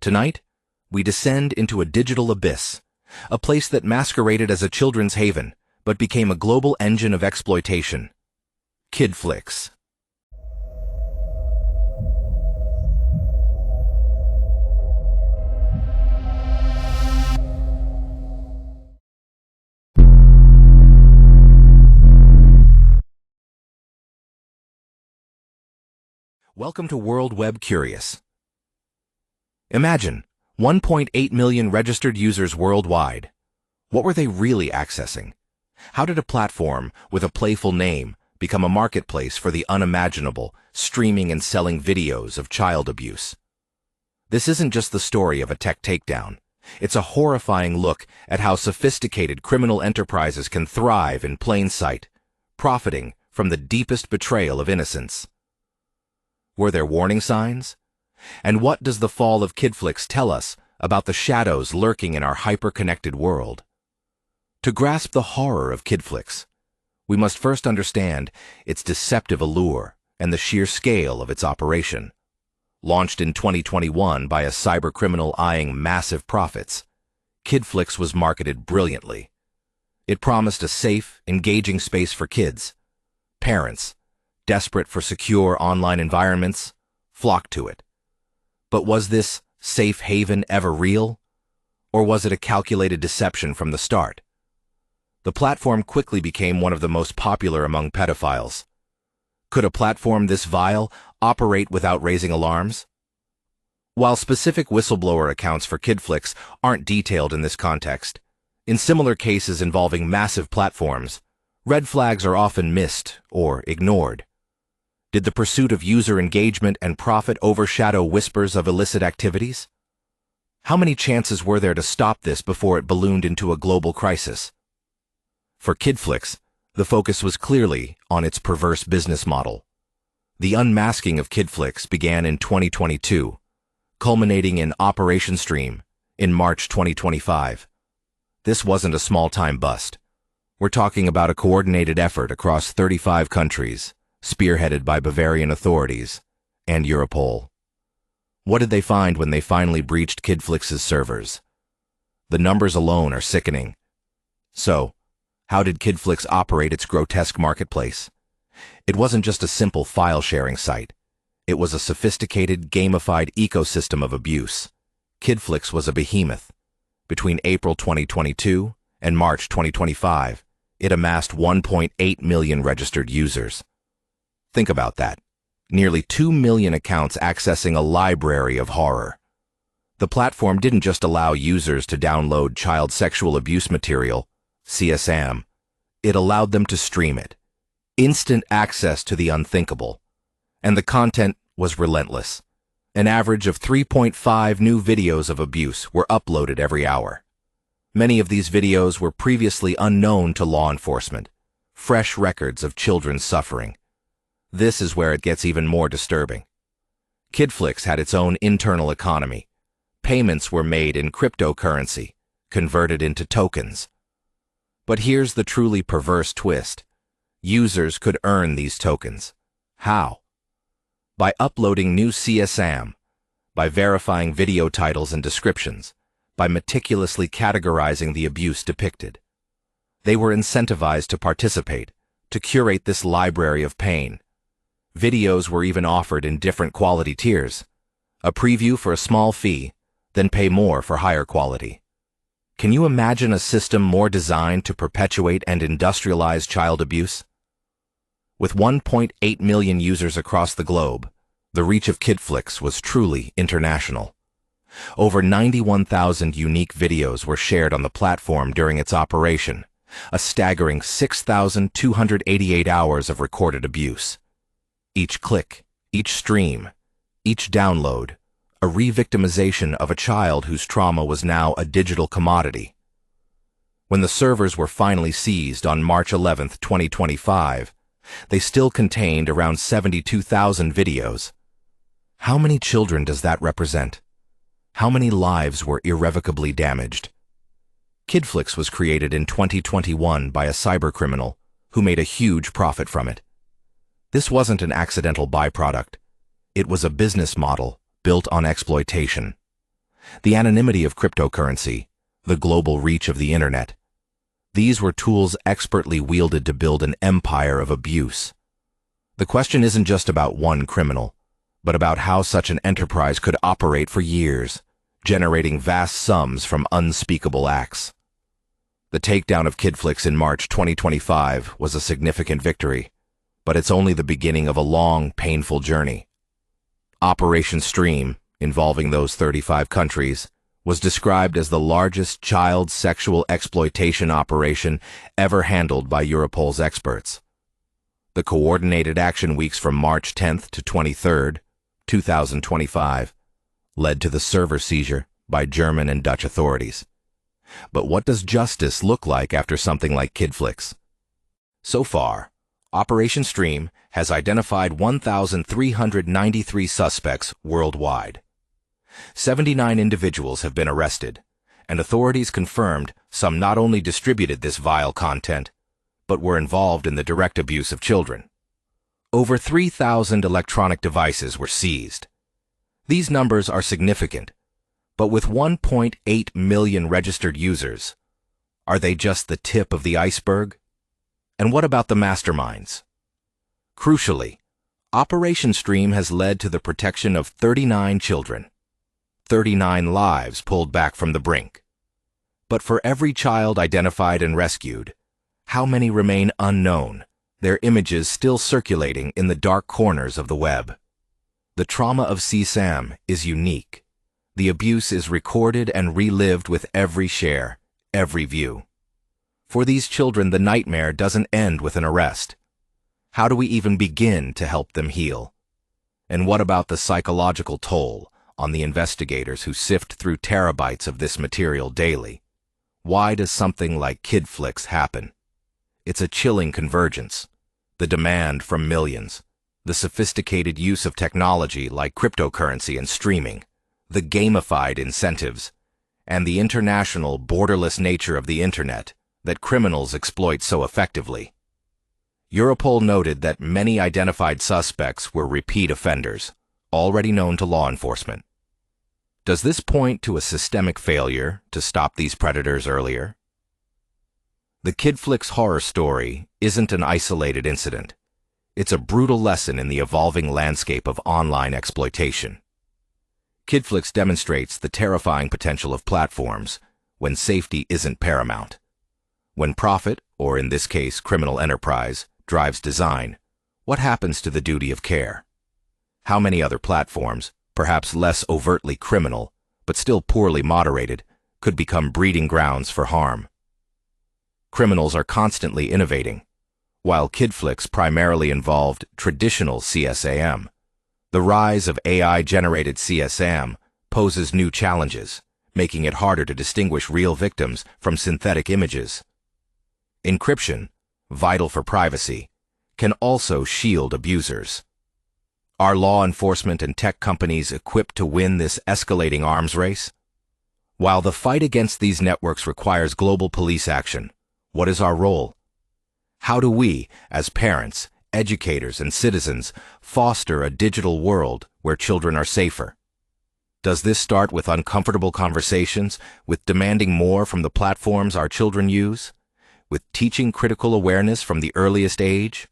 Tonight, we descend into a digital abyss, a place that masqueraded as a children's haven, but became a global engine of exploitation. Kidflix. Welcome to World Web Curious. Imagine 1.8 million registered users worldwide. What were they really accessing? How did a platform with a playful name become a marketplace for the unimaginable, streaming and selling videos of child abuse? This isn't just the story of a tech takedown. It's a horrifying look at how sophisticated criminal enterprises can thrive in plain sight, profiting from the deepest betrayal of innocence. Were there warning signs? And what does the fall of Kidflix tell us about the shadows lurking in our hyper-connected world? To grasp the horror of Kidflix, we must first understand its deceptive allure and the sheer scale of its operation. Launched in 2021 by a cybercriminal eyeing massive profits, Kidflix was marketed brilliantly. It promised a safe, engaging space for kids. Parents, desperate for secure online environments, flocked to it. But was this safe haven ever real? Or was it a calculated deception from the start? The platform quickly became one of the most popular among pedophiles. Could a platform this vile operate without raising alarms? While specific whistleblower accounts for Kidflix aren't detailed in this context, in similar cases involving massive platforms, red flags are often missed or ignored. Did the pursuit of user engagement and profit overshadow whispers of illicit activities? How many chances were there to stop this before it ballooned into a global crisis? For Kidflix, the focus was clearly on its perverse business model. The unmasking of Kidflix began in 2022, culminating in Operation Stream in March 2025. This wasn't a small-time bust. We're talking about a coordinated effort across 35 countries, spearheaded by Bavarian authorities and Europol. What did they find when they finally breached Kidflix's servers? The numbers alone are sickening. So, how did Kidflix operate its grotesque marketplace? It wasn't just a simple file-sharing site. It was a sophisticated, gamified ecosystem of abuse. Kidflix was a behemoth. Between April 2022 and March 2025, it amassed 1.8 million registered users. Think about that. Nearly 2 million accounts accessing a library of horror. The platform didn't just allow users to download child sexual abuse material, CSAM. It allowed them to stream it. Instant access to the unthinkable. And the content was relentless. An average of 3.5 new videos of abuse were uploaded every hour. Many of these videos were previously unknown to law enforcement. Fresh records of children's suffering. This is where it gets even more disturbing. Kidflix had its own internal economy. Payments were made in cryptocurrency, converted into tokens. But here's the truly perverse twist. Users could earn these tokens. How? By uploading new CSAM, by verifying video titles and descriptions, by meticulously categorizing the abuse depicted. They were incentivized to participate, to curate this library of pain. Videos were even offered in different quality tiers. A preview for a small fee, then pay more for higher quality. Can you imagine a system more designed to perpetuate and industrialize child abuse? With 1.8 million users across the globe, the reach of Kidflix was truly international. Over 91,000 unique videos were shared on the platform during its operation, a staggering 6,288 hours of recorded abuse. Each click, each stream, each download, a re-victimization of a child whose trauma was now a digital commodity. When the servers were finally seized on March 11, 2025, they still contained around 72,000 videos. How many children does that represent? How many lives were irrevocably damaged? Kidflix was created in 2021 by a cybercriminal who made a huge profit from it. This wasn't an accidental byproduct. It was a business model built on exploitation. The anonymity of cryptocurrency, the global reach of the internet. These were tools expertly wielded to build an empire of abuse. The question isn't just about one criminal, but about how such an enterprise could operate for years, generating vast sums from unspeakable acts. The takedown of Kidflix in March 2025 was a significant victory, but it's only the beginning of a long, painful journey. Operation Stream, involving those 35 countries, was described as the largest child sexual exploitation operation ever handled by Europol's experts. The coordinated action weeks from March 10th to 23rd, 2025, led to the server seizure by German and Dutch authorities. But what does justice look like after something like Kidflix? So far, Operation Stream has identified 1,393 suspects worldwide. 79 individuals have been arrested, and authorities confirmed some not only distributed this vile content, but were involved in the direct abuse of children. Over 3,000 electronic devices were seized. These numbers are significant, but with 1.8 million registered users, are they just the tip of the iceberg? And what about the masterminds? Crucially, Operation Stream has led to the protection of 39 children, 39 lives pulled back from the brink. But for every child identified and rescued, how many remain unknown, their images still circulating in the dark corners of the web? The trauma of CSAM is unique. The abuse is recorded and relived with every share, every view. For these children, the nightmare doesn't end with an arrest. How do we even begin to help them heal? And what about the psychological toll on the investigators who sift through terabytes of this material daily? Why does something like Kidflix happen? It's a chilling convergence. The demand from millions, the sophisticated use of technology like cryptocurrency and streaming, the gamified incentives, and the international, borderless nature of the internet that criminals exploit so effectively. Europol noted that many identified suspects were repeat offenders, already known to law enforcement. Does this point to a systemic failure to stop these predators earlier? The Kidflix horror story isn't an isolated incident. It's a brutal lesson in the evolving landscape of online exploitation. Kidflix demonstrates the terrifying potential of platforms when safety isn't paramount. When profit, or in this case criminal enterprise, drives design, what happens to the duty of care? How many other platforms, perhaps less overtly criminal, but still poorly moderated, could become breeding grounds for harm? Criminals are constantly innovating. While Kidflix primarily involved traditional CSAM, the rise of AI-generated CSAM poses new challenges, making it harder to distinguish real victims from synthetic images. Encryption, vital for privacy, can also shield abusers. Are law enforcement and tech companies equipped to win this escalating arms race? While the fight against these networks requires global police action, what is our role? How do we, as parents, educators, and citizens, foster a digital world where children are safer? Does this start with uncomfortable conversations, with demanding more from the platforms our children use? With teaching critical awareness from the earliest age?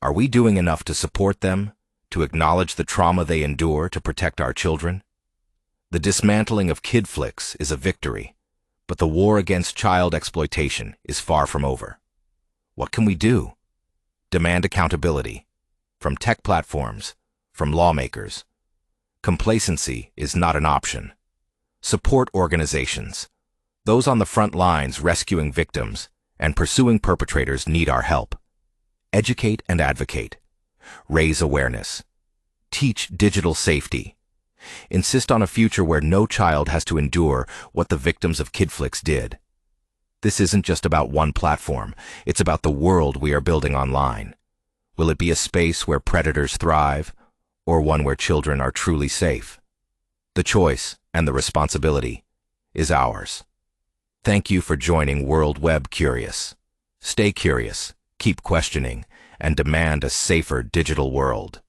Are we doing enough to support them, to acknowledge the trauma they endure to protect our children? The dismantling of Kidflix is a victory, but the war against child exploitation is far from over. What can we do? Demand accountability, from tech platforms, from lawmakers. Complacency is not an option. Support organizations. Those on the front lines rescuing victims and pursuing perpetrators need our help. Educate and advocate. Raise awareness. Teach digital safety. Insist on a future where no child has to endure what the victims of Kidflix did. This isn't just about one platform. It's about the world we are building online. Will it be a space where predators thrive, or one where children are truly safe? The choice and the responsibility is ours. Thank you for joining World Web Curious. Stay curious, keep questioning, and demand a safer digital world.